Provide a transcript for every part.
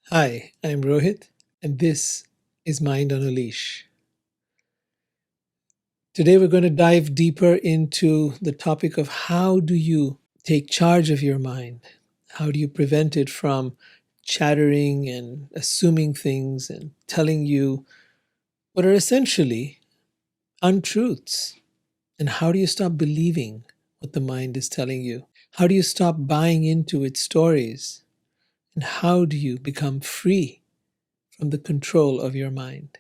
Hi, I'm Rohit, and this is Mind on a Leash. Today, we're going to dive deeper into the topic of how do you take charge of your mind? How do you prevent it from chattering and assuming things and telling you what are essentially untruths? And how do you stop believing what the mind is telling you? How do you stop buying into its stories? And how do you become free from the control of your mind?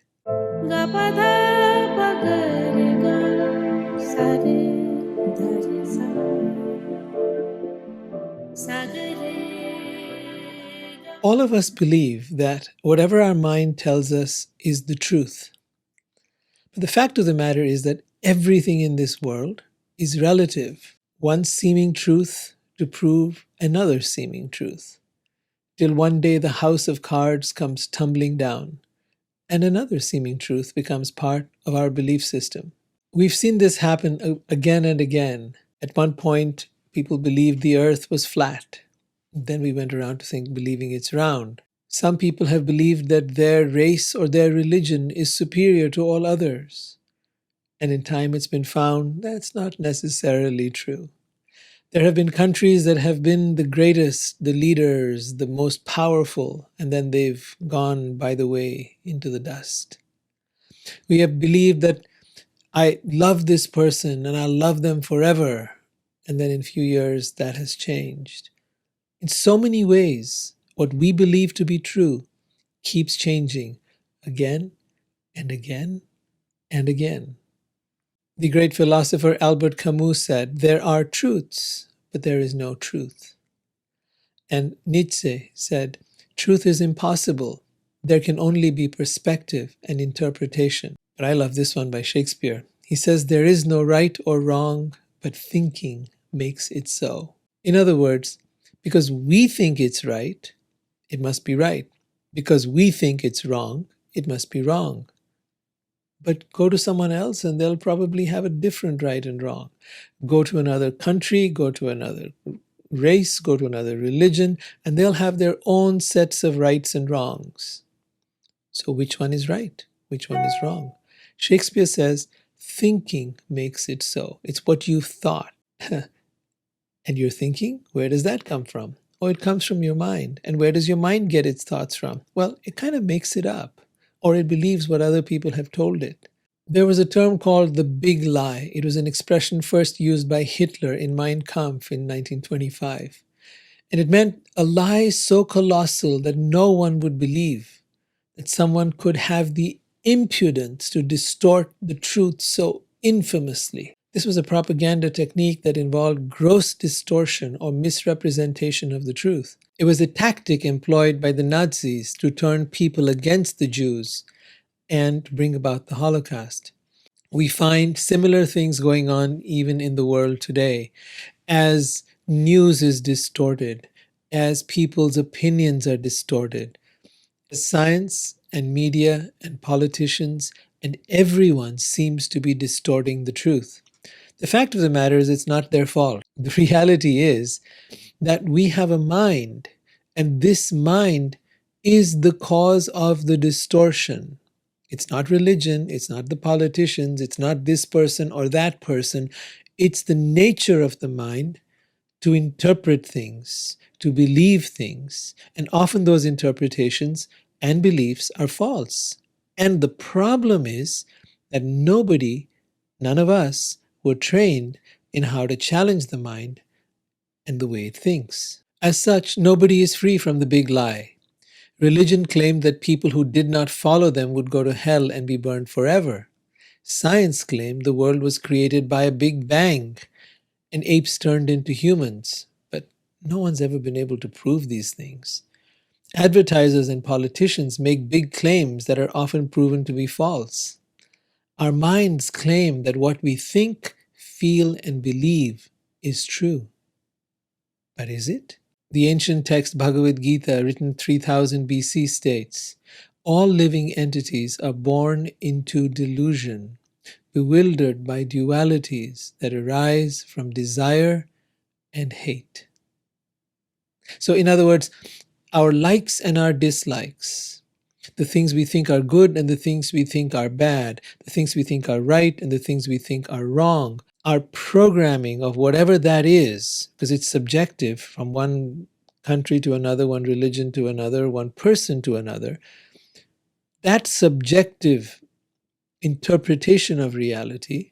All of us believe that whatever our mind tells us is the truth. But the fact of the matter is that everything in this world is relative. One seeming truth to prove another seeming truth, till one day the house of cards comes tumbling down, and another seeming truth becomes part of our belief system. We've seen this happen again and again. At one point, people believed the earth was flat. Then we went around to believing it's round. Some people have believed that their race or their religion is superior to all others. And in time, it's been found that's not necessarily true. There have been countries that have been the greatest, the leaders, the most powerful, and then they've gone by the way into the dust. We have believed that I love this person and I'll love them forever. And then in a few years, that has changed. In so many ways, what we believe to be true keeps changing again and again and again. The great philosopher Albert Camus said, "There are truths, but there is no truth." And Nietzsche said, "Truth is impossible. There can only be perspective and interpretation." But I love this one by Shakespeare. He says, "There is no right or wrong, but thinking makes it so." In other words, because we think it's right, it must be right. Because we think it's wrong, it must be wrong. But go to someone else and they'll probably have a different right and wrong. Go to another country, go to another race, go to another religion, and they'll have their own sets of rights and wrongs. So which one is right? Which one is wrong? Shakespeare says, thinking makes it so. It's what you've thought. And your thinking, where does that come from? Oh, it comes from your mind. And where does your mind get its thoughts from? Well, it kind of makes it up, or it believes what other people have told it. There was a term called the big lie. It was an expression first used by Hitler in Mein Kampf in 1925. And it meant a lie so colossal that no one would believe, that someone could have the impudence to distort the truth so infamously. This was a propaganda technique that involved gross distortion or misrepresentation of the truth. It was a tactic employed by the Nazis to turn people against the Jews and bring about the Holocaust. We find similar things going on even in the world today. As news is distorted, as people's opinions are distorted, as science and media and politicians and everyone seems to be distorting the truth. The fact of the matter is, it's not their fault. The reality is that we have a mind, and this mind is the cause of the distortion. It's not religion, it's not the politicians, it's not this person or that person. It's the nature of the mind to interpret things, to believe things. And often those interpretations and beliefs are false. And the problem is that none of us, were trained in how to challenge the mind and the way it thinks. As such, nobody is free from the big lie. Religion claimed that people who did not follow them would go to hell and be burned forever. Science claimed the world was created by a big bang and apes turned into humans. But no one's ever been able to prove these things. Advertisers and politicians make big claims that are often proven to be false. Our minds claim that what we think, feel, and believe is true. But is it? The ancient text Bhagavad Gita, written 3000 BC, states, "All living entities are born into delusion, bewildered by dualities that arise from desire and hate." So, in other words, our likes and our dislikes, the things we think are good and the things we think are bad, the things we think are right and the things we think are wrong, our programming of whatever that is, because it's subjective from one country to another, one religion to another, one person to another, that subjective interpretation of reality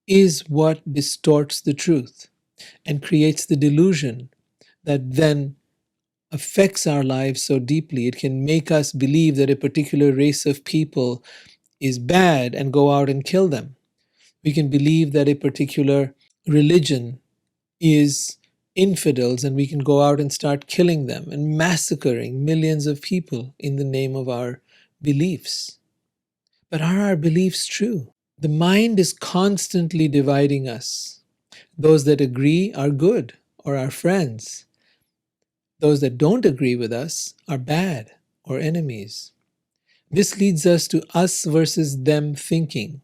is what distorts the truth and creates the delusion that then affects our lives so deeply. It can make us believe that a particular race of people is bad and go out and kill them. We can believe that a particular religion is infidels and we can go out and start killing them and massacring millions of people in the name of our beliefs. But are our beliefs true? The mind is constantly dividing us. Those that agree are good or are friends. Those that don't agree with us are bad or enemies. This leads us to us versus them thinking.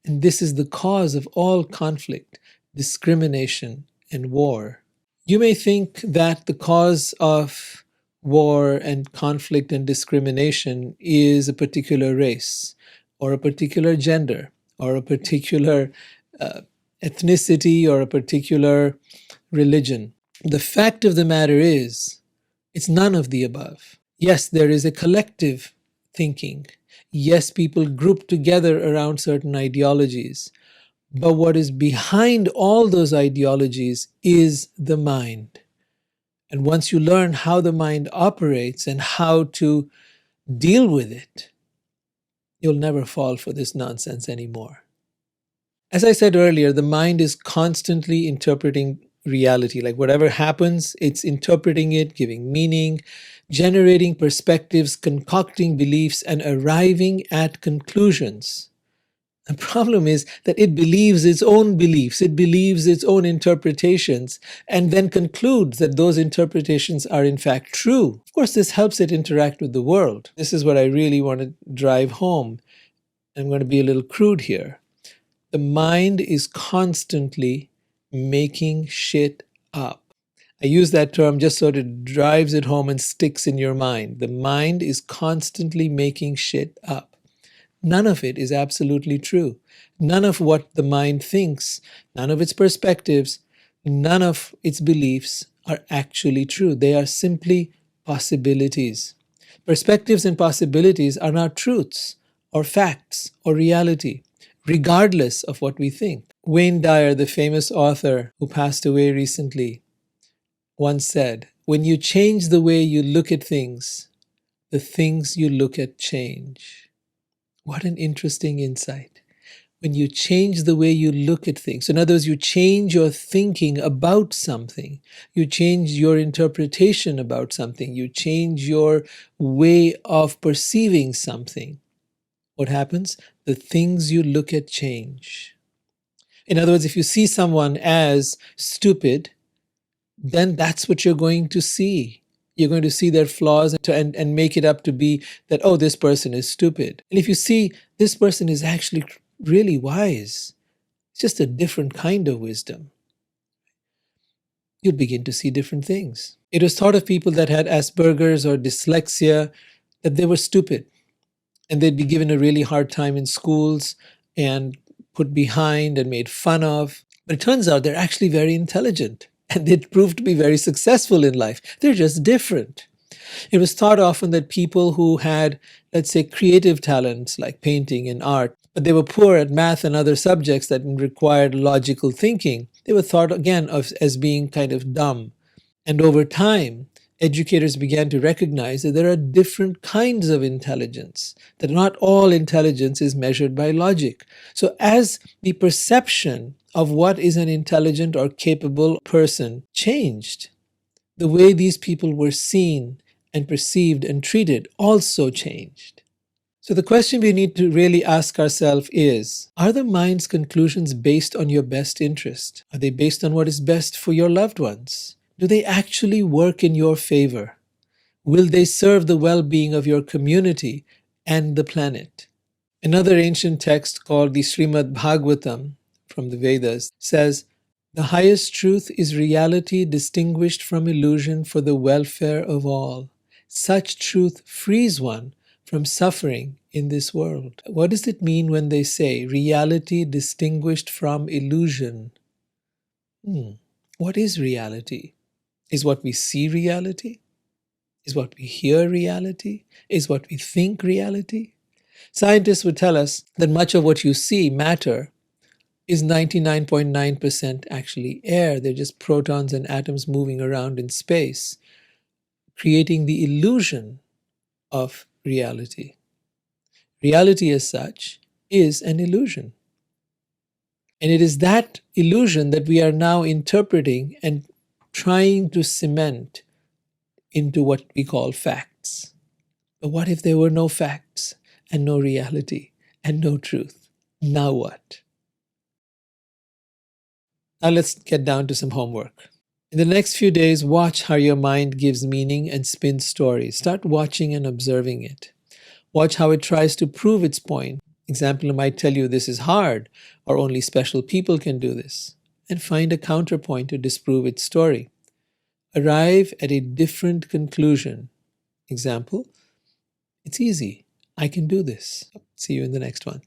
And this is the cause of all conflict, discrimination, and war. You may think that the cause of war and conflict and discrimination is a particular race, or a particular gender, or a particular ethnicity, or a particular religion. The fact of the matter is, it's none of the above. Yes, there is a collective thinking. Yes, people group together around certain ideologies. But what is behind all those ideologies is the mind. And once you learn how the mind operates and how to deal with it, you'll never fall for this nonsense anymore. As I said earlier, the mind is constantly interpreting reality. Like whatever happens, it's interpreting it, giving meaning, generating perspectives, concocting beliefs, and arriving at conclusions. The problem is that it believes its own beliefs, it believes its own interpretations, and then concludes that those interpretations are in fact true. Of course, this helps it interact with the world. This is what I really want to drive home. I'm going to be a little crude here. The mind is constantly making shit up. I use that term just so it drives it home and sticks in your mind. The mind is constantly making shit up. None of it is absolutely true. None of what the mind thinks, none of its perspectives, none of its beliefs are actually true. They are simply possibilities. Perspectives and possibilities are not truths or facts or reality, regardless of what we think. Wayne Dyer, the famous author who passed away recently, once said, "When you change the way you look at things, the things you look at change." What an interesting insight. When you change the way you look at things, in other words, you change your thinking about something, you change your interpretation about something, you change your way of perceiving something, what happens? The things you look at change. In other words, if you see someone as stupid, then that's what you're going to see. You're going to see their flaws and make it up to be that, oh, this person is stupid. And if you see this person is actually really wise, it's just a different kind of wisdom, you'll begin to see different things. It was thought of people that had Asperger's or dyslexia that they were stupid and they'd be given a really hard time in schools and put behind and made fun of. But it turns out they're actually very intelligent. And they proved to be very successful in life. They're just different. It was thought often that people who had, let's say, creative talents like painting and art, but they were poor at math and other subjects that required logical thinking, they were thought again of as being kind of dumb. And over time, educators began to recognize that there are different kinds of intelligence, that not all intelligence is measured by logic. So as the perception of what is an intelligent or capable person changed, the way these people were seen and perceived and treated also changed. So the question we need to really ask ourselves is, are the mind's conclusions based on your best interest? Are they based on what is best for your loved ones? Do they actually work in your favor? Will they serve the well-being of your community and the planet? Another ancient text called the Srimad Bhagavatam from the Vedas says, "The highest truth is reality distinguished from illusion for the welfare of all. Such truth frees one from suffering in this world. What does it mean when they say reality distinguished from illusion? What is reality? Is what we see reality? Is what we hear reality? Is what we think reality? Scientists would tell us that much of what you see, matter, is 99.9% actually air. They're just protons and atoms moving around in space, creating the illusion of reality. Reality as such is an illusion. And it is that illusion that we are now interpreting and trying to cement into what we call facts. But what if there were no facts and no reality and no truth? Now what? Now let's get down to some homework. In the next few days, watch how your mind gives meaning and spins stories. Start watching and observing it. Watch how it tries to prove its point. Example, it might tell you this is hard or only special people can do this. And find a counterpoint to disprove its story. Arrive at a different conclusion. Example, it's easy. I can do this. See you in the next one.